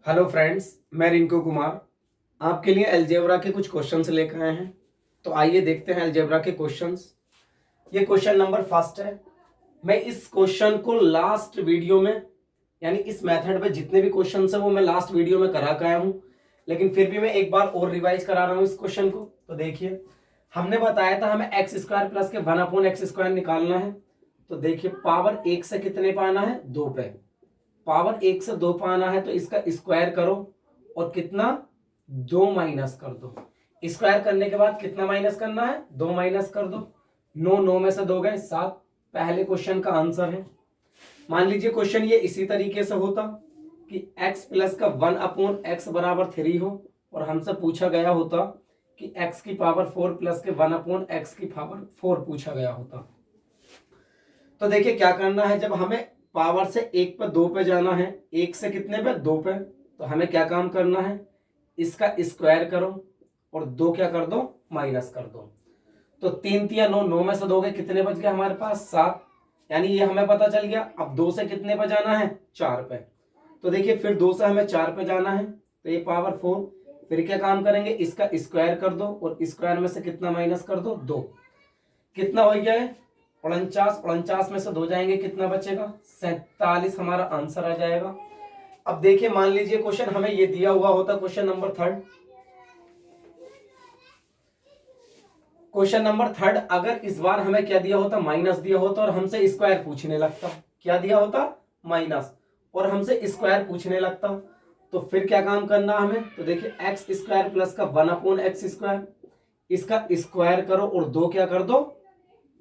Hello friends, मैं रिंकू कुमार आपके लिए अलजेब्रा के कुछ क्वेश्चंस लेकर आए हैं। तो आइए देखते हैं अलजेब्रा के क्वेश्चंस। ये क्वेश्चन नंबर फर्स्ट है। मैं इस क्वेश्चन को लास्ट वीडियो में यानी इस मेथड में जितने भी क्वेश्चंस हैं वो मैं लास्ट वीडियो में करा के आया हूं, लेकिन फिर भी मैं एक बार और रिवाइज करा रहा हूं इस क्वेश्चन को। तो देखिए, हमने बताया था हमें एक्स स्क्वायर प्लस के 1/x स्क्वायर निकालना है। तो देखिए, पावर एक से कितने पाना है? 2 पे। पावर एक से 2 पाना है तो इसका स्क्वायर करो और कितना? 2 माइनस कर दो। स्क्वायर करने के बाद कितना माइनस करना है? 2 माइनस कर दो। 9 9 में से 2 गए 7। पहले क्वेश्चन का आंसर है। मान लीजिए क्वेश्चन ये इसी तरीके से होता कि x प्लस का 1/x बराबर 3 हो और हमसे पूछा गया होता कि x की पावर 4 प्लस के 1/x की पावर 4 पूछा गया होता। तो देखिए क्या करना है, जब हमें पावर से 1 पे 2 पे जाना है, 1 से कितने पे? 2 पे, तो हमें क्या काम करना है? इसका स्क्वायर करो और 2 क्या कर दो? माइनस कर दो। तो 3 3 9, 9 में से 2 गए, कितने बच गए हमारे पास? 7। यानी ये हमें पता चल गया। अब 2 से कितने पे जाना है? 4 पे। तो देखिए फिर 2 से हमें 4 पे जाना है तो ये पावर 4। फिर क्या काम करेंगे? इसका स्क्वायर कर दो और स्क्वायर में से कितना माइनस कर दो? 2। कितना हो गया है? 49। 49 में से 2 जाएंगे, कितना बचेगा? 47 हमारा आंसर आ जाएगा। अब देखिए, मान लीजिए क्वेश्चन हमें ये दिया हुआ होता, question number third. Question number third अगर इस बार हमें क्या दिया होता? माइनस दिया होता और हमसे स्क्वायर पूछने लगता। क्या दिया होता? माइनस, और हमसे स्क्वायर पूछने लगता। तो फिर क्या काम करना हमें? तो देखिए, एक्स स्क्वायर प्लस का 1/x स्क्वायर, इसका स्क्वायर करो और 2 क्या कर दो?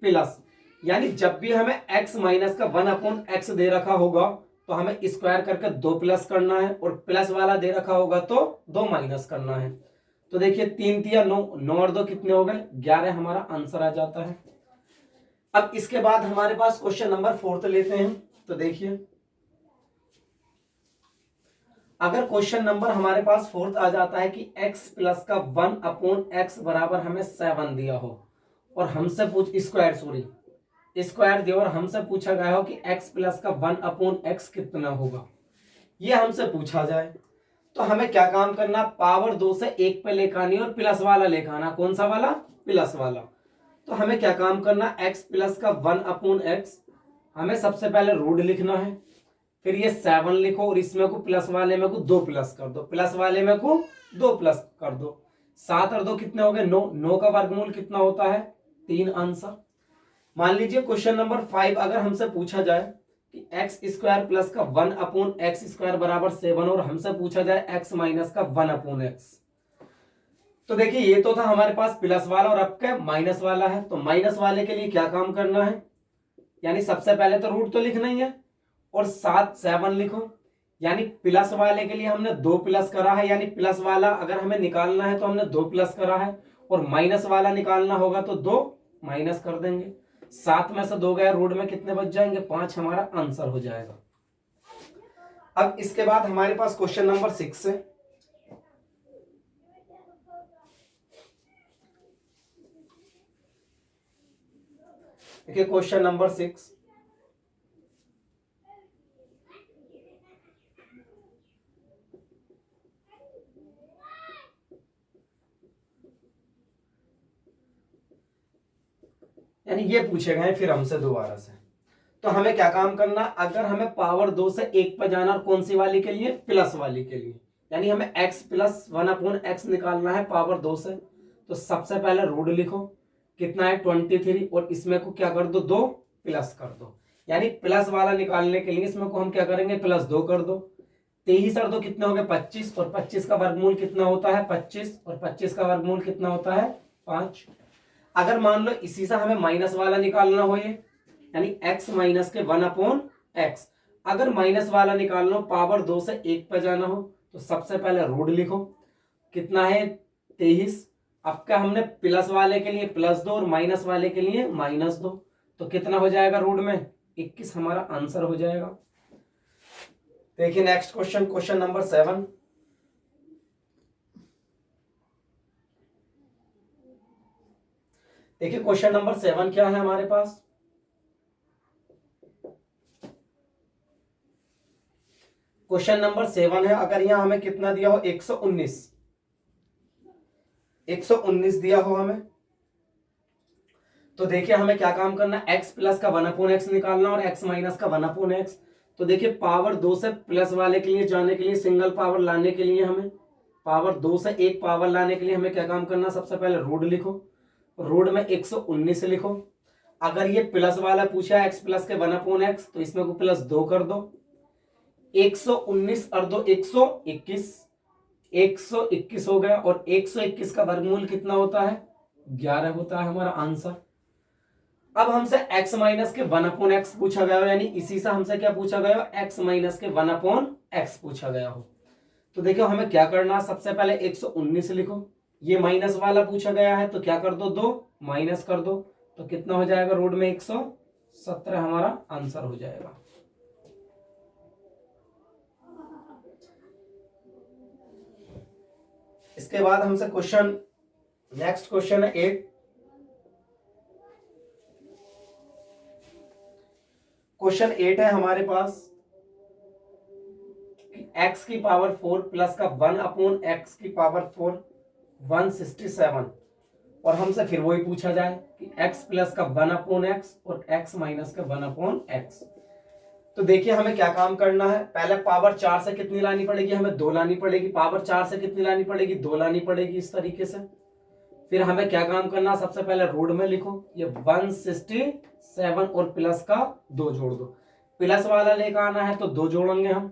प्लस। यानी जब भी हमें x माइनस का 1/x दे रखा होगा तो हमें स्क्वायर करके 2 प्लस करना है, और प्लस वाला दे रखा होगा तो 2 माइनस करना है। तो देखिए 3 3 9, 9 और 2 कितने हो गए? 11 हमारा आंसर आ जाता है। अब इसके बाद हमारे पास क्वेश्चन नंबर फोर्थ लेते हैं। तो देखिए, अगर क्वेश्चन नंबर हमारे पास फोर्थ आ जाता है कि x प्लस का 1/x बराबर हमें 7 दिया हो और हमसे पूछ स्क्वायर सॉरी स्क्वायर दिया और हमसे पूछा गया हो कि x प्लस का 1/x कितना होगा, ये हमसे पूछा जाए, तो हमें क्या काम करना? पावर 2 से 1 पे लेकर आनी और प्लस वाला लेकर आना। कौन सा वाला? प्लस वाला। तो हमें क्या काम करना? x प्लस का 1/x, हमें सबसे पहले रूट लिखना है। फिर ये 7 लिखो और इसमें को प्लस वाले में को 2 प्लस कर दो, प्लस वाले में को 2 प्लस कर दो। 7 और 2 कितने हो गए? 9। 9 का वर्गमूल कितना होता है? 3 आंसर। मान लीजिए क्वेश्चन नंबर 5 अगर हमसे पूछा जाए कि एक्स स्क्वायर प्लस का 1/x स्क्वायर बराबर 7 और हमसे पूछा जाए x माइनस का 1/x। तो देखिए, ये तो था हमारे पास प्लस वाला और अब क्या माइनस वाला है। तो माइनस वाले के लिए क्या काम करना है? यानी सबसे पहले तो रूट तो लिखना ही है और साथ 7 लिखो। यानी प्लस वाले के लिए हमने 2 प्लस करा है, यानी प्लस वाला अगर हमें निकालना है तो हमने 2 प्लस करा है, और माइनस वाला निकालना होगा तो 2 माइनस कर देंगे। 7 में से 2 गए, रूट में कितने बच जाएंगे? 5 हमारा आंसर हो जाएगा। अब इसके बाद हमारे पास क्वेश्चन नंबर 6 है। देखिए क्वेश्चन नंबर 6, यानी ये पूछे गए फिर हमसे दोबारा से। तो हमें क्या काम करना? अगर हमें पावर 2 से 1 पर जाना, और कौन सी वाली के लिए? प्लस वाली के लिए। यानी हमें x प्लस 1/x निकालना है पावर 2 से। तो सबसे पहले रूट लिखो, कितना है? 23, और इसमें को क्या कर दो? 2 प्लस कर दो। यानी प्लस वाला निकालने के लिए इसमें को हम क्या करेंगे? प्लस 2 कर दो। 23 और 2 कितने हो गए? 25, और 25 का वर्गमूल कितना होता है? 25, और 25 का वर्गमूल कितना होता है? 5। अगर मान लो इसी से हमें माइनस वाला निकालना हो, ये यानी x माइनस के 1/x, अगर माइनस वाला निकालना हो, पावर 2 से 1 पे जाना हो, तो सबसे पहले रूट लिखो, कितना है? 23। अब क्या हमने प्लस वाले के लिए +2 और माइनस वाले के लिए -2, तो कितना हो जाएगा रूट में? 21 हमारा आंसर हो जाएगा। देखिए नेक्स्ट क्वेश्चन, क्वेश्चन नंबर 7। देखिए क्वेश्चन नंबर 7 क्या है हमारे पास? क्वेश्चन नंबर 7 है, अगर यहाँ हमें कितना दिया हो 119 दिया हो हमें, तो देखिए हमें क्या काम करना है, x प्लस का 1/x निकालना और x माइनस का 1/x। तो देखिए पावर 2 से प्लस वाले के लिए जाने के लिए, सिंगल पावर लाने के लिए, हमें पावर 2 से एक पावर लाने के लिए हमें क्या काम करना, सबसे पहले रूट लिखो, रूट में 119 लिखो। अगर ये प्लस वाला पूछा है x प्लस के 1/x, तो इसमें को प्लस 2 कर दो, 119 और 2 121, 121 हो गया। और 121 का वर्गमूल कितना होता है, 11 होता है हमारा आंसर। अब हमसे x माइनस के 1/x पूछा गया हो, यानी इसी से हमसे क्या पूछा गया हो, x माइनस के 1/x पूछा गया हो। तो देखो हमें क्या करना है, सबसे पहले 119 लिखो, ये माइनस वाला पूछा गया है तो क्या कर दो, 2 माइनस कर दो, तो कितना हो जाएगा, रूट में 117 हमारा आंसर हो जाएगा। इसके बाद हमसे क्वेश्चन, नेक्स्ट क्वेश्चन है 8। क्वेश्चन 8 है हमारे पास, x की पावर 4 प्लस का 1/x की पावर 4 167, और हमसे फिर वही पूछा जाए कि x प्लस का 1/x और x माइनस का 1/x। तो देखिए हमें क्या काम करना है, पहले पावर 4 से कितनी लानी पड़ेगी, हमें 2 लानी पड़ेगी, पावर 4 से कितनी लानी पड़ेगी, 2 लानी पड़ेगी, इस तरीके से। फिर हमें क्या काम करना, सबसे पहले रूट में लिखो, ये 167 और प्लस का 2 जोड़ दो, प्लस वाला लेकर आना है तो 2 जोड़ेंगे हम,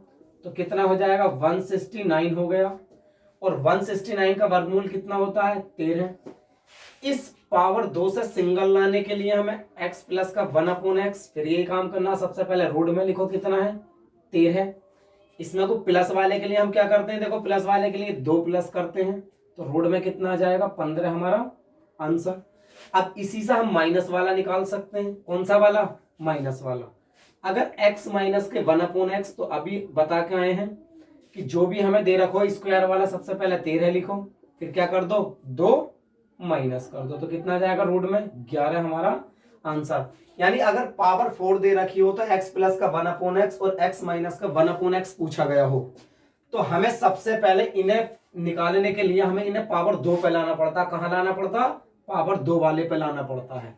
तो कितना हो जाएगा, 169 हो गया। और 169 का वर्गमूल कितना होता है, 13। इस पावर 2 से सिंगल लाने के लिए हमें x प्लस का 1/x, फिर ये काम करना, सबसे पहले रूट में लिखो कितना है, 13। इसमें को प्लस वाले के लिए हम क्या करते हैं, देखो प्लस वाले के लिए 2 प्लस करते हैं, तो रूट में कितना आ जाएगा, 15 हमारा आंसर। अब इसी से हम माइनस वाला निकाल सकते हैं, कौन सा वाला, माइनस वाला। अगर x माइनस के 1/x, तो अभी बता के आए हैं कि जो भी हमें दे रखो स्क्वायर वाला, सबसे पहले 13 लिखो, फिर क्या कर दो, 2 माइनस कर दो, तो कितना आ जाएगा, रूट में 11 हमारा आंसर। यानी अगर पावर 4 दे रखी हो तो x प्लस का 1/x और x माइनस का 1/x पूछा गया हो, तो हमें सबसे पहले इन्हें निकालने के लिए हमें इन्हें पावर 2 पे लाना पड़ता। कहां लाना पड़ता, पावर 2 वाले पे लाना पड़ता है,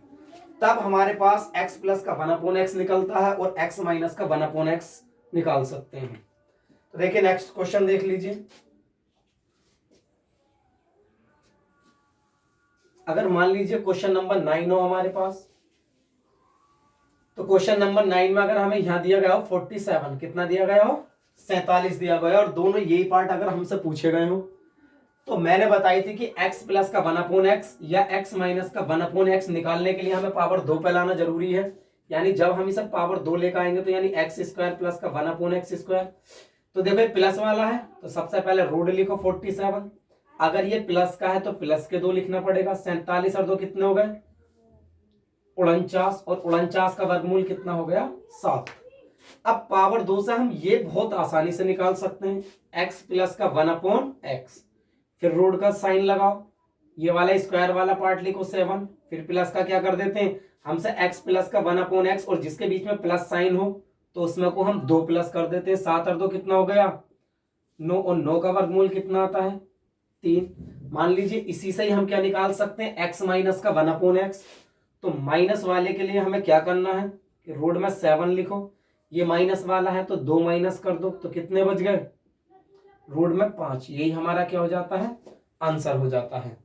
तब हमारे पास x प्लस का 1/x निकलता है और x माइनस का 1/x निकाल सकते हैं। तो देखिए नेक्स्ट क्वेश्चन देख लीजिए, अगर मान लीजिए क्वेश्चन नंबर 9 हो हमारे पास, तो क्वेश्चन नंबर 9 में अगर हमें यहां दिया गया हो 47, कितना दिया गया हो, 47 दिया गया, और दोनों यही पार्ट अगर हमसे पूछे गए हो, तो मैंने बताई थी कि x प्लस का 1/x या x माइनस का 1/x निकालने के लिए हमें पावर 2 पे लाना जरूरी है। यानी जब हम इसे पावर 2 लेकर आएंगे, तो यानी x स्क्वायर प्लस का 1/x स्क्वायर। तो देखो प्लस वाला है तो सबसे पहले रूट लिखो 47, अगर ये प्लस का है तो प्लस के 2 लिखना पड़ेगा, 47 और 2 कितने हो गए, 49, और 49 का वर्गमूल कितना हो गया, 7। अब पावर 2 से हम ये बहुत आसानी से निकाल सकते हैं, x प्लस का 1/x, फिर रूट का साइन लगाओ, ये वाला स्क्वायर वाला पार्ट लिखो 7, फिर प्लस का क्या कर देते हैं, हमसे x प्लस का 1/x और जिसके बीच में प्लस साइन हो तो उसमें को हम 2 प्लस कर देते हैं, 7 और 2 कितना हो गया, 9, और 9 का वर्गमूल कितना आता है, 3। मान लीजिए इसी से ही हम क्या निकाल सकते हैं, x माइनस का 1/x। तो माइनस वाले के लिए हमें क्या करना है कि रूट में 7 लिखो, ये माइनस वाला है तो 2 माइनस कर दो, तो कितने बच गए, रूट में 5। यही हमारा क्या हो जाता है, आंसर हो जाता है।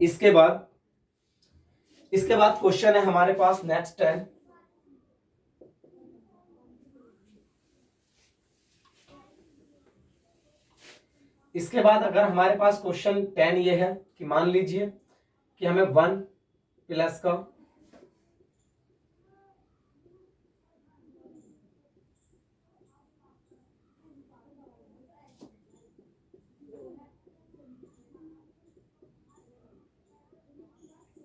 इसके बाद क्वेश्चन है हमारे पास नेक्स्ट 10। इसके बाद अगर हमारे पास क्वेश्चन 10 ये है कि मान लीजिए कि हमें 1 प्लस का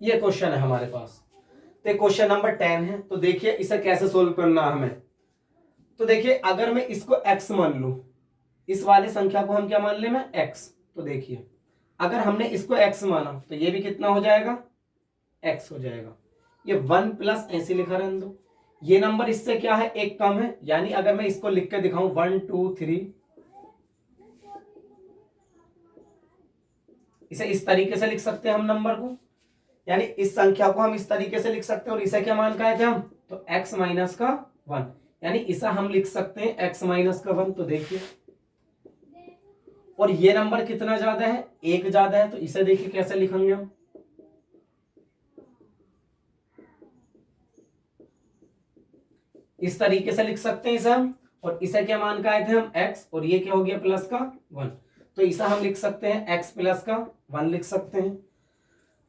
ये क्वेश्चन है हमारे पास, तो क्वेश्चन नंबर 10 है। तो देखिए इसे कैसे सोल्व करना है हमें। तो देखिए अगर मैं इसको x मान लूं, इस वाले संख्या को हम क्या मान ले में x, तो देखिए अगर हमने इसको x माना तो ये भी कितना हो जाएगा, x हो जाएगा। ये 1 प्लस ऐसे लिखा रहने दो, ये नंबर इससे क्या है, एक कम है, यानी अगर मैं इसको लिख के दिखाऊं 1 2 3, इसे इस तरीके से लिख सकते हैं हम नंबर को, यानी इस संख्या को हम इस तरीके से लिख सकते हैं। और इसे क्या मान का थे हम, तो x माइनस का 1, यानी इसे हम लिख सकते हैं x माइनस का 1। तो देखिए, और ये नंबर कितना ज्यादा है, एक ज्यादा है, तो इसे देखिए कैसे लिखेंगे हम, इस तरीके से लिख सकते हैं इसे हम। और इसे क्या मान का आए थे हम, x, और ये क्या हो गया प्लस का 1, तो इसे हम लिख सकते हैं x प्लस का 1 लिख सकते हैं।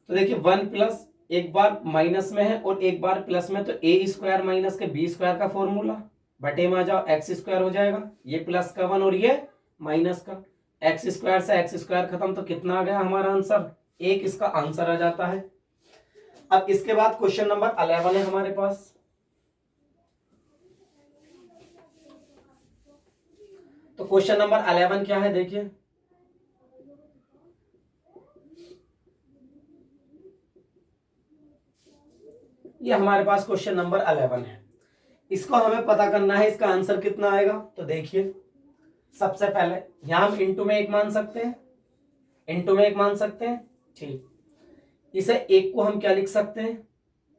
तो देखिए 1 प्लस, एक बार माइनस में है और एक बार प्लस में, तो ए स्क्वायर माइनस के बी स्क्वायर का फॉर्मूला, बटे में आ जाओ एक्स स्क्वायर हो जाएगा, ये प्लस का 1 और ये माइनस का, एक्स स्क्वायर से एक्स स्क्वायर खत्म, तो कितना आ गया हमारा आंसर, एक इसका आंसर आ जाता है। अब इसके बाद क्वेश्चन नंबर 11 है हमारे पास। तो क्वेश्चन नंबर 11 क्या है, देखिए ये हमारे पास क्वेश्चन नंबर 11 है। इसको हमें पता करना है इसका आंसर कितना आएगा। तो देखिए सबसे पहले यहां हम इंटू में एक मान सकते हैं, इंटू में एक मान सकते हैं, ठीक। इसे एक को हम क्या लिख सकते हैं,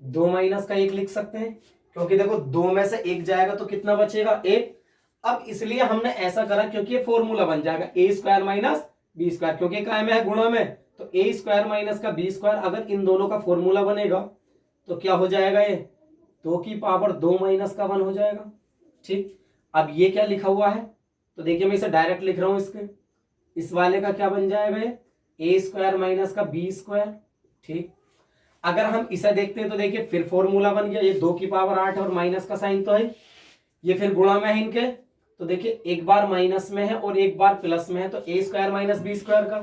2 माइनस का 1 लिख सकते हैं, क्योंकि देखो 2 में से 1 जाएगा तो कितना बचेगा, 1। अब इसलिए हमने ऐसा करा क्योंकि ये फॉर्मूला बन जाएगा ए स्क्वायर माइनस बी स्क्वायर, क्योंकि काय में है, गुणा में, तो ए स्क्वायर माइनस का बी स्क्वायर, अगर इन दोनों का फॉर्मूला बनेगा तो क्या हो जाएगा, ये 2 की पावर 2 माइनस का 1 हो जाएगा, ठीक। अब ये क्या लिखा हुआ है, तो देखिए मैं इसे डायरेक्ट लिख रहा हूं, इसके इस वाले का क्या बन जाएगा, ये ए स्क्वायर माइनस का बी स्क्वायर, ठीक। अगर हम इसे देखते हैं तो देखिए फिर फॉर्मूला बन गया, ये 2 की पावर 8 और माइनस का साइन तो है, ये फिर गुणा में है इनके, तो देखिए एक बार माइनस में है और एक बार प्लस में है, तो ए स्क्वायर माइनस बी स्क्वायर का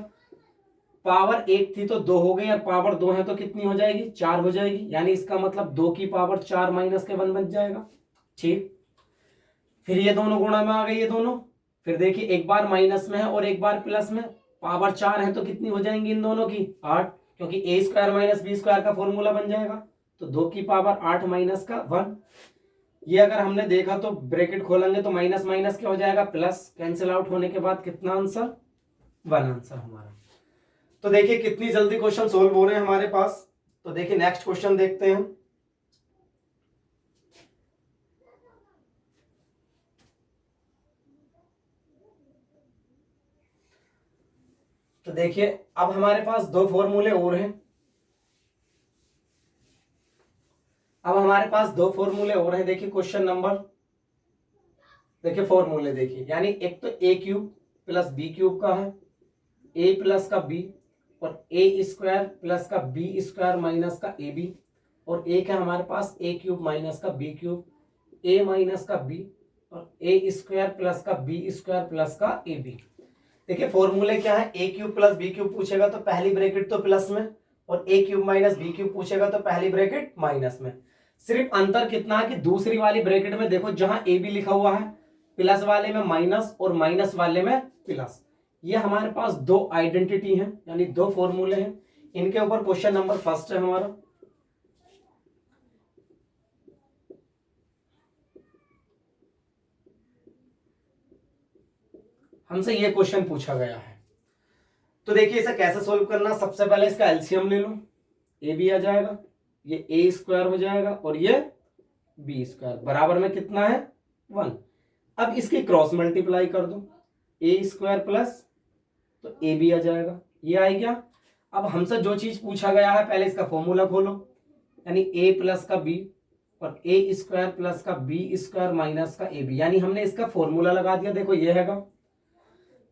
पावर 1 थी तो 2 हो गई, और पावर 2 है तो कितनी हो जाएगी, 4 हो जाएगी, यानी इसका मतलब 2 की पावर 4 माइनस के 1 बन जाएगा, ठीक। फिर ये दोनों गुणा में आ गए, ये दोनों, फिर देखिए एक बार माइनस में है और एक बार प्लस में, पावर 4 है तो कितनी हो जाएंगी इन दोनों की, 8, क्योंकि ए स्क्वायर माइनस बी स्क्वायर का फॉर्मूला बन जाएगा, तो 2 की पावर 8 माइनस का 1। ये अगर हमने देखा तो ब्रैकेट खोलेंगे तो माइनस माइनस क्या हो जाएगा, प्लस, कैंसिल आउट होने के बाद कितना आंसर, 1 आंसर हमारा। तो देखिए कितनी जल्दी क्वेश्चन सोल्व हो रहे हैं हमारे पास। तो देखिए नेक्स्ट क्वेश्चन देखते हैं हम। तो देखिए अब हमारे पास दो फॉर्मूले और हैं, अब हमारे पास दो फॉर्मूले और हैं। देखिए क्वेश्चन नंबर, देखिए फॉर्मूले देखिए, यानी एक तो ए क्यूब प्लस बी क्यूब का है, ए प्लस का बी, और ए स्क्वायर प्लस का बी स्क्वायर माइनस का ए बी, और एक है हमारे पास ए क्यूब माइनस का बी क्यूब, ए माइनस का बी, और ए स्क्वायर प्लस का बी स्क्वायर प्लस का ए बी। देखिए फॉर्मूले क्या है, ए क्यूब प्लस बी क्यूब पूछेगा तो पहली ब्रैकेट तो प्लस में, और ए क्यूब माइनस बी क्यूब पूछेगा तो पहली ब्रैकेट माइनस में। सिर्फ अंतर कितना है कि दूसरी वाली ब्रैकेट में देखो जहां ए बी लिखा हुआ है, प्लस वाले में माइनस और माइनस वाले में प्लस। ये हमारे पास दो आइडेंटिटी हैं, यानी दो फॉर्मूले हैं, इनके ऊपर क्वेश्चन नंबर फर्स्ट है हमारा। हमसे ये क्वेश्चन पूछा गया है। तो देखिए इसे कैसे सोल्व करना, सबसे पहले इसका एलसीएम ले लो, ए बी आ जाएगा, ये ए स्क्वायर हो जाएगा और ये बी स्क्वायर, बराबर में कितना है 1। अब इसकी क्रॉस मल्टीप्लाई कर दो, ए स्क्वायर प्लस, तो ए बी आ जाएगा, ये आ गया। अब हमसे जो चीज पूछा गया है पहले इसका फॉर्मूला खोलो, यानी ए प्लस का बी और ए स्क्वायर प्लस का बी स्क्वायर माइनस का ए बी, यानी हमने इसका फॉर्मूला लगा दिया, देखो ये हैगा।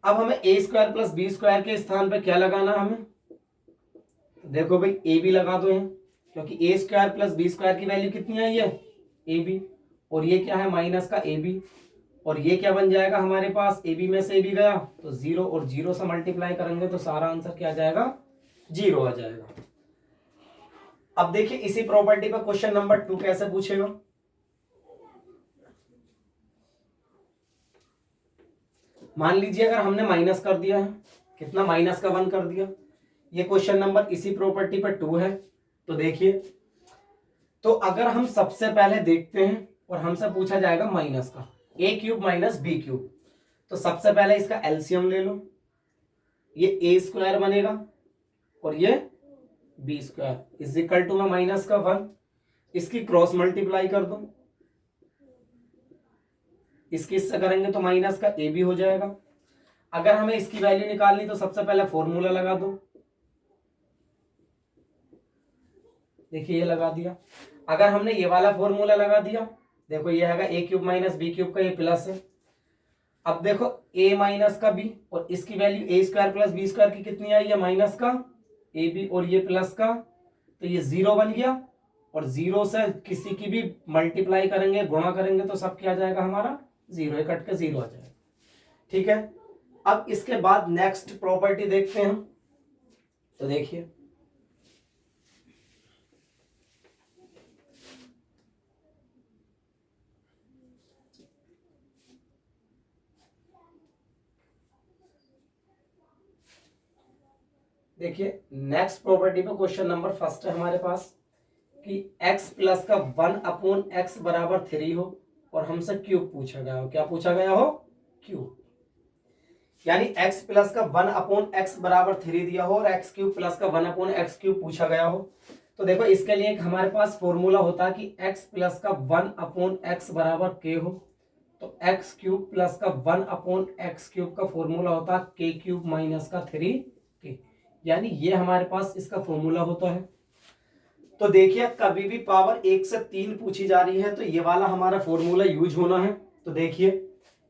अब हमें ए स्क्वायर प्लस बी स्क्वायर के स्थान पे क्या लगाना है हमें, देखो भाई ए बी लगा दो यहाँ, क्योंकि ए स्क्वायर प्लस बी स्क्वायर की वैल्यू कितनी आई है, ए बी, और ये क्या है माइनस का ए बी, और ये क्या बन जाएगा हमारे पास, ए बी में से ए बी गया तो 0, और 0 से मल्टीप्लाई करेंगे तो सारा आंसर क्या आ जाएगा, 0 आ जाएगा। अब देखिए इसी प्रॉपर्टी पर क्वेश्चन नंबर 2 कैसे पूछेगा। मान लीजिए अगर हमने माइनस कर दिया है, कितना माइनस का 1 कर दिया, ये क्वेश्चन नंबर इसी प्रॉपर्टी पर 2 है। तो देखिए तो अगर हम सबसे पहले देखते हैं और हमसे पूछा जाएगा माइनस का, ए क्यूब माइनस बी क्यूब, तो सबसे पहले इसका एलसीएम ले लो, ये ए स्क्वायर बनेगा और ये B square is equal to में माइनस का 1, इसकी क्रॉस मल्टीप्लाई कर दो, इसकी इससे करेंगे तो माइनस का ए भी हो जाएगा। अगर हमें इसकी वैल्यू निकालनी तो सबसे पहले फॉर्मूला लगा दो, देखिए ये लगा दिया। अगर हमने ये वाला फॉर्मूला लगा दिया, देखो ये है ए क्यूब माइनस बी क्यूब का, ये प्लस है। अब देखो ए माइनस का बी और इसकी वैल्यू ए स्क्वायर प्लस बी स्क्वायर की कितनी आई है, माइनस का ए बी और ये प्लस का, तो ये 0 बन गया। और 0 से किसी की भी मल्टीप्लाई करेंगे, गुणा करेंगे तो सब क्या आ जाएगा हमारा 0, कट के 0 आ जाएगा। ठीक है, अब इसके बाद नेक्स्ट प्रॉपर्टी देखते हैं हम। तो देखिए देखिए नेक्स्ट प्रॉपर्टी पे क्वेश्चन नंबर फर्स्ट है हमारे पास कि x प्लस का 1 अपॉन एक्स बराबर 3 हो और हमसे क्यूब पूछा गया हो। क्या पूछा गया हो? क्यूब। यानी x प्लस का 1 अपॉन एक्स बराबर 3 दिया हो और x क्यूब प्लस का 1 अपॉन एक्स क्यूब पूछा गया हो। तो देखो इसके लिए एक हमारे पास फॉर्मूला होता है कि x प्लस का 1 अपॉन एक्स बराबर k हो, तो x क्यूब प्लस का 1 अपॉन एक्स क्यूब का फॉर्मूला होता है k क्यूब माइनस का 3k, यानी ये हमारे पास इसका फॉर्मूला होता है। तो देखिए कभी भी पावर 1 से 3 पूछी जा रही है तो ये वाला हमारा फॉर्मूला यूज होना है। तो देखिए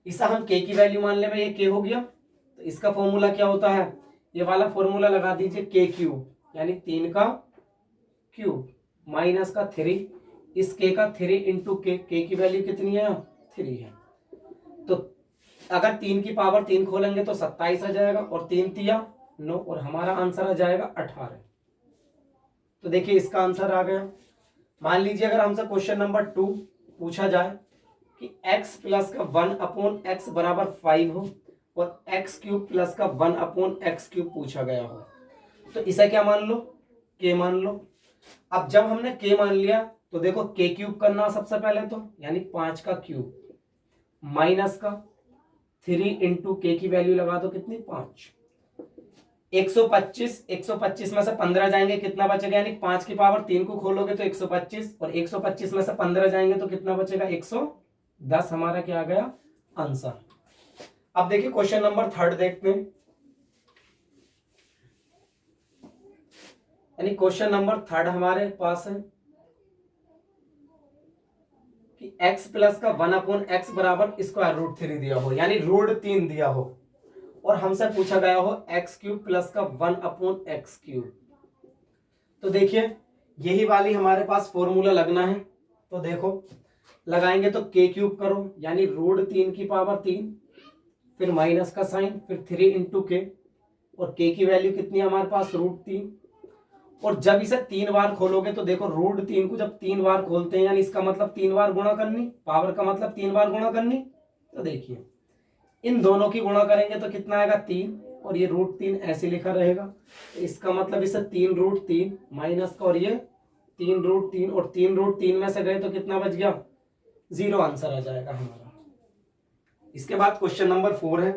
इसे हम k की वैल्यू मान ले, ये k हो गया, तो इसका फॉर्मूला क्या होता है, ये वाला फॉर्मूला लगा दीजिए k क्यूब, यानी 3 का क्यूब माइनस का 3, इस k का 3 इंटू k की वैल्यू कितनी है 3 है। तो अगर 3 की पावर 3 खोलेंगे तो 27 आ जाएगा और 3 तिया 9 और हमारा आंसर आ जाएगा 18। तो देखिए इसका आंसर आ गया। मान लीजिए अगर हमसे क्वेश्चन नंबर 2 पूछा जाए कि x प्लस का 1 अपॉन एक्स बराबर 5 हो और x क्यूब प्लस का 1 अपॉन एक्स क्यूब पूछा गया हो, तो इसे क्या मान लो, k मान लो। अब जब हमने k मान लिया तो देखो k क्यूब करना सबसे पहले, तो यानी 5 का क्यूब माइनस का 3 इंटू k की वैल्यू लगा दो कितनी 5, 125 में से 15 जाएंगे कितना बचेगा, यानी 5 की पावर 3 को खोलोगे तो 125 और 125 में से 15 जाएंगे तो कितना बचेगा 110, हमारा क्या आ गया आंसर। अब देखिए क्वेश्चन नंबर 3 देखते हैं। यानी क्वेश्चन नंबर 3 हमारे पास है कि x प्लस का 1 अपॉन एक्स बराबर स्क्वायर रूट 3 दिया हो, यानी रूट 3 दिया हो और हमसे पूछा गया हो एक्स क्यूब प्लस का 1 अपॉन एक्स क्यूब। तो देखिए यही वाली हमारे पास फॉर्मूला लगना है। तो देखो लगाएंगे तो k क्यूब करो, यानी रूट 3 की पावर 3, फिर माइनस का साइन, फिर 3 इंटू k और k की वैल्यू कितनी है हमारे पास रूट 3। और जब इसे 3 बार खोलोगे तो देखो रूट 3 को जब 3 बार खोलते हैं यानी इसका मतलब 3 बार गुणा करनी, पावर का मतलब 3 बार गुणा करनी। तो देखिए इन दोनों की गुणा करेंगे तो कितना आएगा 3 और ये रूट 3 ऐसे लिखा रहेगा, तो इसका मतलब इसे 3 रूट 3 माइनस का और ये 3 रूट 3 और 3 रूट 3 में से गए तो कितना बच गया 0, आंसर आ जाएगा हमारा। इसके बाद क्वेश्चन नंबर 4 है।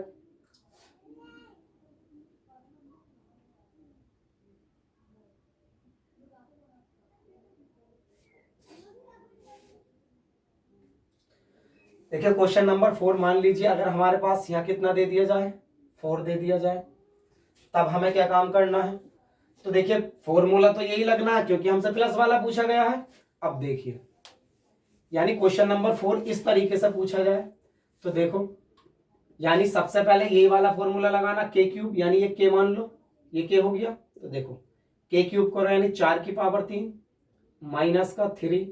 देखिए क्वेश्चन नंबर 4 मान लीजिए अगर हमारे पास यहाँ कितना दे दिया जाए 4 दे दिया जाए, तब हमें क्या काम करना है। तो देखिए फॉर्मूला तो यही लगना है क्योंकि हमसे प्लस वाला पूछा गया है। अब देखिए यानी क्वेश्चन नंबर 4 इस तरीके से पूछा जाए तो देखो यानी सबसे पहले यही वाला फॉर्मूला लगाना k क्यूब, यानी ये k मान लो, ये k हो गया। तो देखो k क्यूब करो यानी 4 की पावर 3 माइनस का 3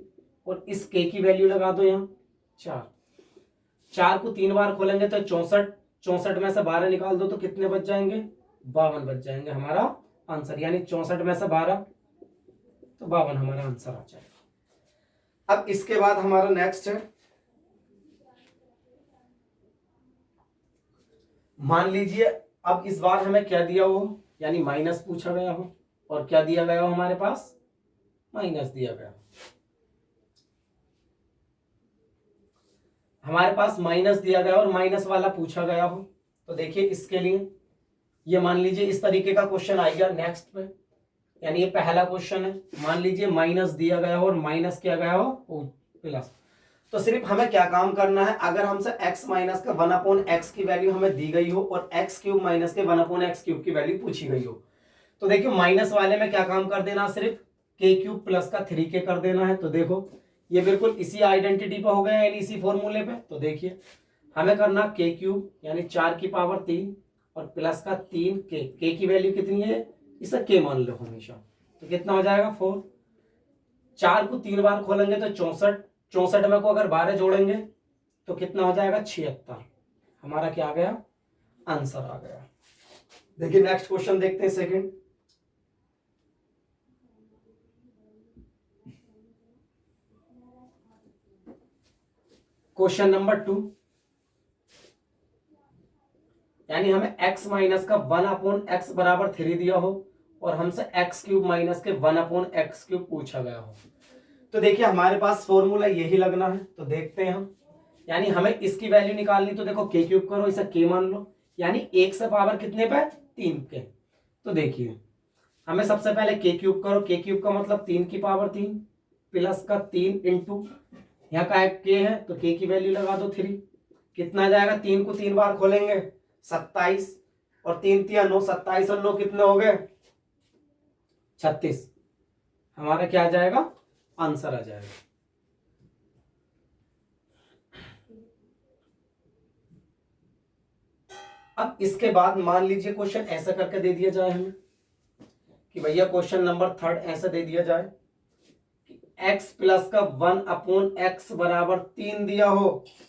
और इस k की वैल्यू लगा दो यहाँ 4, 4 को 3 बार खोलेंगे तो 64, 64 में से 12 निकाल दो तो कितने बच जाएंगे 52 बच जाएंगे हमारा आंसर, यानी 64 में से 12 तो 52 हमारा आंसर आ जाएगा। अब इसके बाद हमारा नेक्स्ट है, मान लीजिए अब इस बार हमें क्या दिया हो, यानी माइनस पूछा गया हो और क्या दिया गया हो हमारे पास माइनस दिया गया। हमारे पास माइनस दिया गया और माइनस वाला पूछा गया हो, तो देखिए इसके लिए ये मान लीजिए इस तरीके का क्वेश्चन आएगा नेक्स्ट पे, यानी ये पहला क्वेश्चन है। मान लीजिए माइनस दिया गया हो और माइनस किया गया हो प्लस, तो सिर्फ हमें क्या काम करना है, अगर हमसे x माइनस का 1/x की वैल्यू हमें दी गई हो और x क्यूब माइनस के 1/x क्यूब की वैल्यू पूछी गई हो, तो देखियो माइनस वाले में क्या काम कर देना, सिर्फ k क्यूब प्लस का 3k कर देना है। तो देखो ये बिल्कुल इसी आइडेंटिटी पे हो गया, यानी इसी फॉर्मूले पे। तो देखिए हमें करना k क्यूब यानी 4 की पावर 3 और प्लस का 3k, k की वैल्यू कितनी है, इसे k मान लो हमेशा। तो कितना हो जाएगा 4, 4 को 3 बार खोलेंगे तो 64, 64 में को अगर 12 जोड़ेंगे तो कितना हो जाएगा 76। हमारा क्या आ गया, आंसर आ गया। देखिए नेक्स्ट क्वेश्चन देखते हैं सेकंड। क्वेश्चन नंबर 2, यानी हमें x माइनस का 1/x बराबर 3 दिया हो और हमसे x क्यूब माइनस के 1/x क्यूब पूछा गया हो। तो देखिए हमारे पास फॉर्मूला यही लगना है, तो देखते हैं हम। यानी हमें इसकी वैल्यू निकालनी, तो देखो k क्यूब करो, इसे k मान लो, यानी 1 से पावर कितने पे 3 के। तो देखिए हमें सबसे पहले k क्यूब करो, k क्यूब का मतलब 3 की पावर 3 प्लस का 3 इंटू यहाँ का k है तो k की वैल्यू लगा दो 3, कितना आ जाएगा, 3 को 3 बार खोलेंगे 27 और 3 3 9, 27 और 9 कितने हो गए 36। हमारा क्या आ जाएगा, आंसर आ जाएगा। अब इसके बाद मान लीजिए क्वेश्चन ऐसा करके दे दिया जाए हमें कि भैया क्वेश्चन नंबर 3 ऐसा दे दिया जाए कि x प्लस का 1/x बराबर 3 दिया हो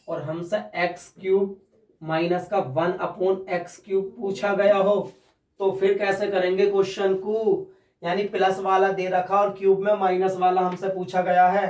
और हमसे x क्यूब माइनस का 1/x क्यूब पूछा गया हो, तो फिर कैसे करेंगे क्वेश्चन को, यानी प्लस वाला दे रखा और क्यूब में माइनस वाला हमसे पूछा गया है।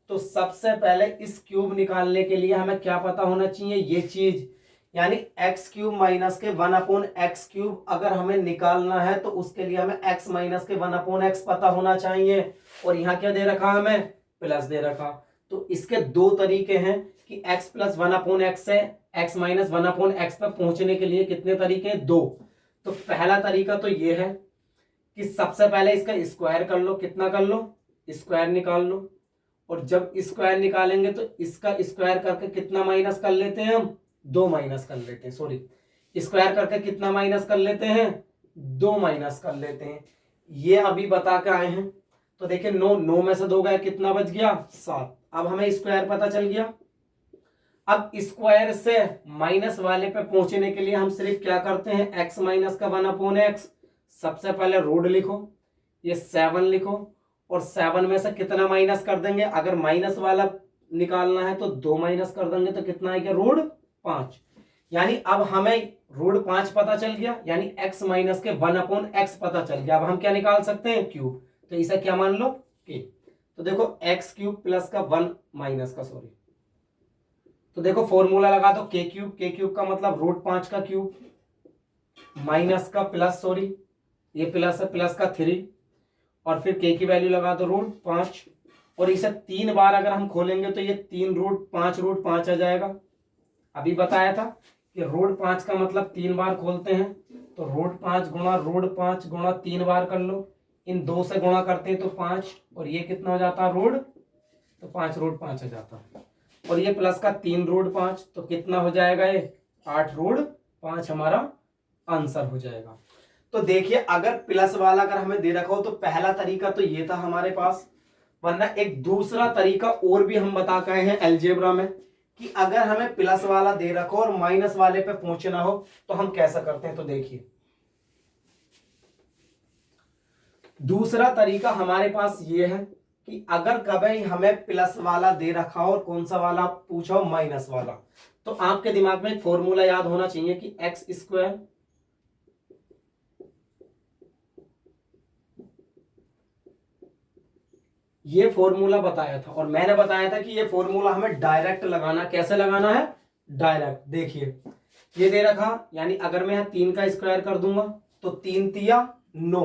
तो सबसे पहले इस क्यूब निकालने के लिए हमें क्या पता होना चाहिए, ये चीज, यानी x क्यूब माइनस के 1/x क्यूब अगर हमें निकालना है तो उसके लिए हमें x माइनस के 1/x पता होना चाहिए। और यहाँ क्या दे रखा हमें, प्लस दे रखा। तो इसके दो तरीके हैं कि x प्लस 1/x से x माइनस 1/x पर पहुंचने के लिए कितने तरीके, दो। तो पहला तरीका तो ये है कि सबसे पहले इसका स्क्वायर कर लो, कितना कर लो, स्क्वायर निकाल लो। और जब स्क्वायर निकालेंगे तो इसका स्क्वायर करके कितना माइनस कर लेते हैं हम, 2 माइनस कर लेते हैं, सॉरी स्क्वायर करके कितना माइनस कर लेते हैं, 2 माइनस कर लेते हैं। ये अभी बता के आए हैं। तो देखिए 9 में से 2 गए, कितना बच गया 7। अब हमें स्क्वायर पता चल गया। अब स्क्वायर से माइनस वाले पे पहुंचने के लिए हम सिर्फ क्या करते हैं, x माइनस का 1/x, सबसे पहले रूट लिखो, ये 7 लिखो और 7 में से कितना माइनस कर देंगे, अगर माइनस वाला निकालना है तो 2 माइनस कर देंगे तो कितना आएगा, रूट 5। यानी अब हमें रूट 5 पता चल गया, यानी x माइनस के 1/x पता चल गया। अब हम क्या निकाल सकते हैं, क्यूब। तो इसे क्या मान लो, k। तो देखो x क्यूब प्लस का 1 माइनस का, सॉरी, तो देखो फॉर्मूला लगा दो, k क्यूब, k क्यूब का मतलब रूट 5 का क्यूब माइनस का प्लस, सॉरी ये प्लस है, प्लस का 3 और फिर k की वैल्यू लगा दो रूट 5 और इसे 3 बार अगर हम खोलेंगे तो ये 3 रूट 5 आ जाएगा। अभी बताया था कि रूट 5 का मतलब 3 बार खोलते हैं, तो रूट 5 गुणा 3 बार कर लो, इन 2 से गुणा करते हैं तो 5 और ये कितना हो जाता है रूट, तो 5 रूट 5 आ जाता है। और ये प्लस का 3 रूट 5 तो कितना हो जाएगा, ये 8 रूट 5 हमारा आंसर हो जाएगा। तो देखिए अगर प्लस वाला अगर हमें दे रखा हो तो पहला तरीका तो ये था हमारे पास, वरना एक दूसरा तरीका और भी हम बता के हैं अलजेब्रा में कि अगर हमें प्लस वाला दे रखा हो और माइनस वाले पे पहुंचना हो तो हम कैसा करते हैं। तो देखिए दूसरा तरीका हमारे पास ये है कि अगर कभी हमें प्लस वाला दे रखा हो और कौन सा वाला पूछा हो, माइनस वाला, तो आपके दिमाग में एक फॉर्मूला याद होना चाहिए कि एक्स स्क्वायर ये फॉर्मूला बताया था और मैंने बताया था कि ये फॉर्मूला हमें डायरेक्ट लगाना, कैसे लगाना है, डायरेक्ट। देखिए ये दे रखा, यानी अगर मैं 3 का स्क्वायर कर दूंगा तो 3 तिया 9,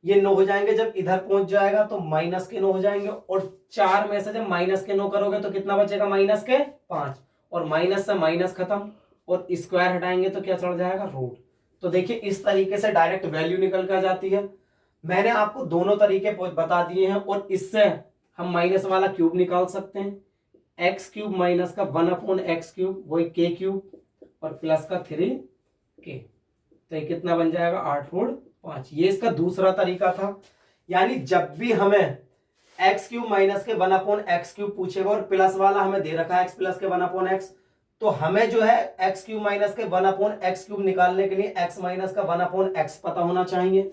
ये 9 हो जाएंगे। जब इधर पहुंच जाएगा तो माइनस के 9 हो जाएंगे और 4 में से जब माइनस के 9 करोगे तो कितना बचेगा, -के 5 और माइनस से माइनस खत्म और स्क्वायर हटाएंगे तो क्या चढ़ जाएगा, रूट। तो देखिए इस तरीके से डायरेक्ट वैल्यू निकल कर जाती है। मैंने आपको दोनों तरीके बता दिए हैं और इससे हम माइनस वाला क्यूब निकाल सकते हैं। एक्स क्यूब माइनस का 1/x क्यूब वही के क्यूब और प्लस का 3k, तो ये कितना बन जाएगा 8 रूट 5। ये इसका दूसरा तरीका था। यानी जब भी हमें एक्स क्यूब माइनस के 1/x क्यूब पूछेगा और प्लस वाला हमें दे रखा है एक्स प्लस के 1/x, तो हमें जो है एक्स क्यूब माइनस के 1/x क्यूब निकालने के लिए एक्स माइनस का 1/x पता होना चाहिए।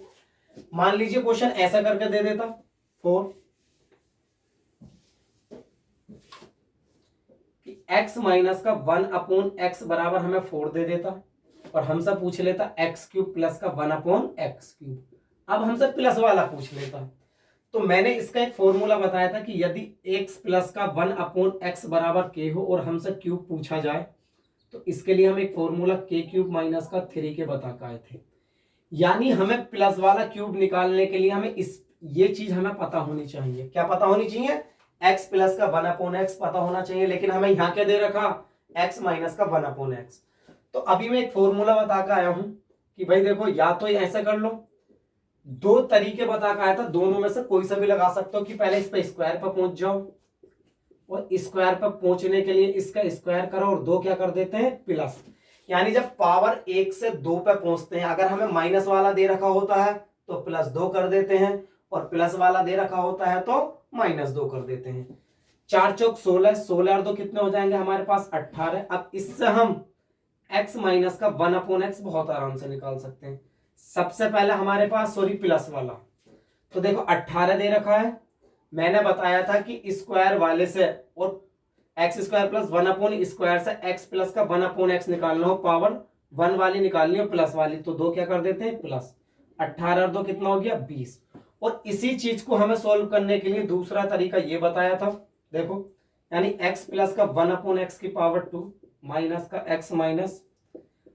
मान लीजिए क्वेश्चन ऐसा करके दे देता 4 कि x माइनस का 1/x बराबर हमें 4 दे देता और हमसे पूछ लेता एक्स क्यूब प्लस का 1/x क्यूब। अब हमसे प्लस वाला पूछ लेता, तो मैंने इसका एक फॉर्मूला बताया था कि यदि x प्लस का 1/x बराबर k हो और हमसे क्यूब पूछा जाए तो इसके लिए हम एक फॉर्मूला k क्यूब माइनस का 3k बता के आए थे। यानी हमें प्लस वाला क्यूब निकालने के लिए हमें ये चीज हमें पता होनी चाहिए। क्या पता होनी चाहिए, x प्लस का 1/x पता होना चाहिए। लेकिन हमें यहां क्या दे रखा, x माइनस का 1/x। तो अभी मैं एक फॉर्मूला बता के आया हूं कि भाई देखो या तो ऐसे कर लो, दो तरीके बता के आया था, दोनों में से कोई सा भी लगा सकते हो कि पहले इस पे स्क्वायर पर पहुंच जाओ और स्क्वायर पर पहुंचने के लिए इसका स्क्वायर करो और दो क्या कर देते हैं प्लस। यानी जब पावर 1 से 2 पे पहुंचते हैं, अगर हमें माइनस वाला दे रखा होता है तो +2 कर देते हैं और प्लस वाला दे रखा होता है तो -2 कर देते हैं। 4 चौक 16, 16 और 2 कितने हो जाएंगे हमारे पास 18। अब इससे हम x माइनस का 1/x बहुत आराम से निकाल सकते हैं। सबसे पहले हमारे पास प्लस वाला, तो देखो 18 दे रखा है। मैंने बताया था कि स्क्वायर वाले से और एक्स स्क्वायर प्लस 1/स्क्वायर से x प्लस का 1/x निकालना हो, पावर 1 वाली निकालनी हो प्लस वाली, तो दो क्या कर देते हैं प्लस। 18 और 2 कितना हो गया 20। और इसी चीज को हमें सोल्व करने के लिए दूसरा तरीका ये बताया था, देखो यानी x प्लस का 1/x की पावर 2 माइनस का x माइनस।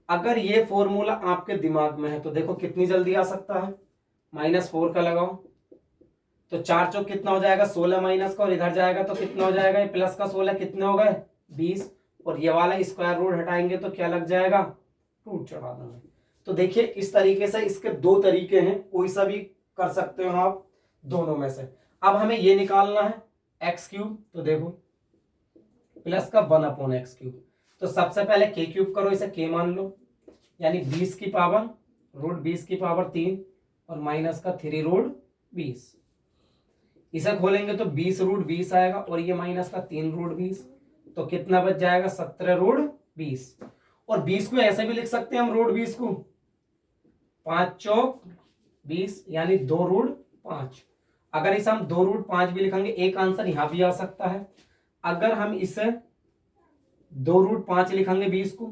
अगर ये फॉर्मूला आपके दिमाग में है तो देखो कितनी जल्दी आ सकता है, -4 का लगाओ तो 4 चौक कितना हो जाएगा 16 माइनस का, और इधर जाएगा तो कितना हो जाएगा ये प्लस का 16 कितने हो गए 20, और ये वाला स्क्वायर रूट हटाएंगे तो क्या लग जाएगा रूट चढ़ा देंगे। तो देखिए इस तरीके से इसके दो तरीके हैं, कोई सा भी कर सकते हो आप दोनों में से। अब हमें ये निकालना है एक्स क्यूब, तो देखो प्लस का 1/x क्यूब, तो सबसे पहले k क्यूब करो, इसे k मान लो, यानी 20 की पावर रूट 20 की पावर 3 और माइनस का 3 रूट 20। इसे खोलेंगे तो 20 रूट 20 आएगा और ये माइनस का 3 रूट 20, तो कितना बच जाएगा 17 रूट 20। और 20 को ऐसे भी लिख सकते हैं हम रूट 20 को 5 चौक 20 यानी 2 रूट 5। अगर इसे हम 2 रूट 5 भी लिखेंगे एक आंसर यहां भी आ सकता है। अगर हम इसे 2 रूट 5 लिखेंगे 20 को,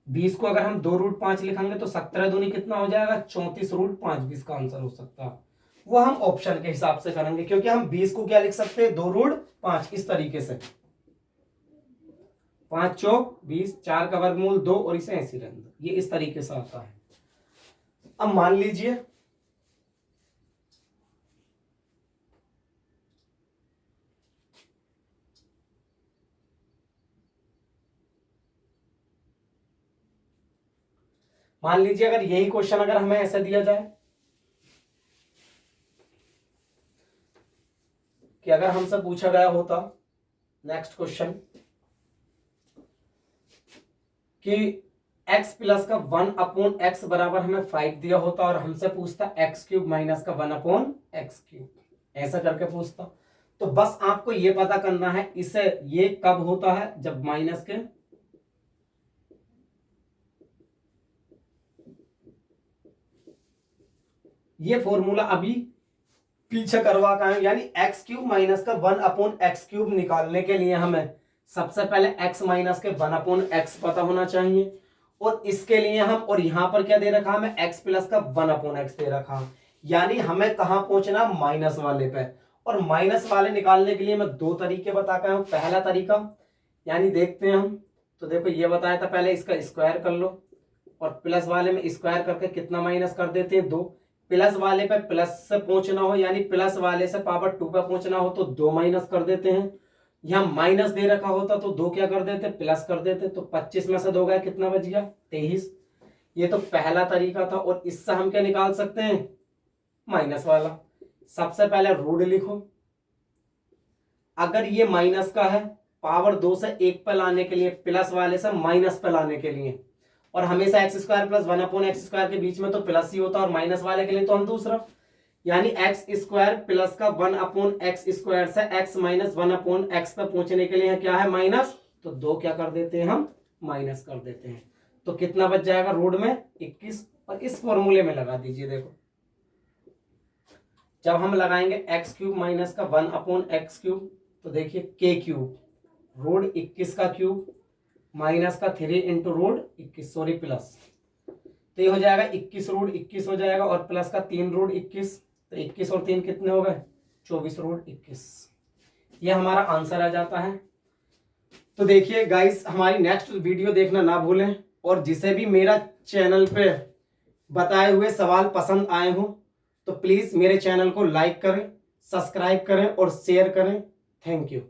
20 को अगर हम 2 रूट 5 लिखेंगे तो 17 दूनी कितना हो जाएगा 34 रूट 5 भी इसका आंसर हो सकता है। वो हम ऑप्शन के हिसाब से करेंगे, क्योंकि हम 20 को क्या लिख सकते हैं 2 रूट 5 इस तरीके से, 5 चौक 20, 4 का वर्गमूल 2 और इसे ऐसे रहने दो, ये इस तरीके से आता है। अब मान लीजिए अगर यही क्वेश्चन अगर हमें ऐसा दिया जाए कि अगर हमसे पूछा गया होता नेक्स्ट क्वेश्चन कि x प्लस का 1/x बराबर हमें 5 दिया होता और हमसे पूछता x क्यूब माइनस का 1/x क्यूब, ऐसा करके पूछता। तो बस आपको ये पता करना है इसे ये कब होता है जब माइनस के ये फॉर्मूला अभी पीछे करवा का है, यानी x क्यूब माइनस का 1/x क्यूब निकालने के लिए हमें सबसे पहले x माइनस के 1/x पता होना चाहिए। और इसके लिए हम, और यहां पर क्या दे रखा हमें x प्लस का 1/x दे रखा, यानी हमें कहां पहुंचना माइनस वाले पे। और माइनस वाले निकालने के लिए मैं दो तरीके बता के हूं। पहला तरीका यानी देखते हैं हम, तो देखो ये बताया था पहले इसका स्क्वायर कर लो और प्लस वाले में स्क्वायर करके कितना माइनस कर देते हैं 2, प्लस वाले पे प्लस से पहुंचना हो, यानी प्लस वाले से पावर 2 पे पहुंचना हो तो 2 माइनस कर देते हैं। यहां माइनस दे रखा होता तो 2 क्या कर देते, प्लस कर देते। तो 25 में से 2 गया, कितना बच गया, 23। ये तो पहला तरीका था। और इससे हम क्या निकाल सकते हैं, माइनस वाला। सबसे पहले रूट लिखो। अगर ये माइनस का है, पावर 2 से 1 पे लाने के लिए, प्लस वाले से माइनस पे लाने के लिए, और हमेशा एक्स स्क्वायर प्लस 1/x² के बीच में तो प्लस ही होता है, और माइनस वाले के लिए तो हम दूसरा, यानी एक्स स्क्वायर प्लस का 1/x² से x माइनस 1/x पे पहुंचने के लिए क्या है, माइनस। तो 2 क्या कर देते हैं हम, माइनस कर देते हैं। तो कितना बच जाएगा रूट में 21। और इस फॉर्मूले में लगा दीजिए। देखो जब हम लगाएंगे x³ माइनस का 1/x³ तो देखिए k³ रूट 21 का क्यूब माइनस का 3 इंटू रूट 21, सॉरी प्लस। तो ये हो जाएगा 21 रूट 21 हो जाएगा, और प्लस का 3 रूट 21। तो 21 और 3 कितने हो गए, 24 रूट 21। ये हमारा आंसर आ जाता है। तो देखिए गाइस, हमारी नेक्स्ट वीडियो देखना ना भूलें। और जिसे भी मेरा चैनल पे बताए हुए सवाल पसंद आए हों तो प्लीज मेरे चैनल को लाइक करें, सब्सक्राइब करें और शेयर करें। Thank you.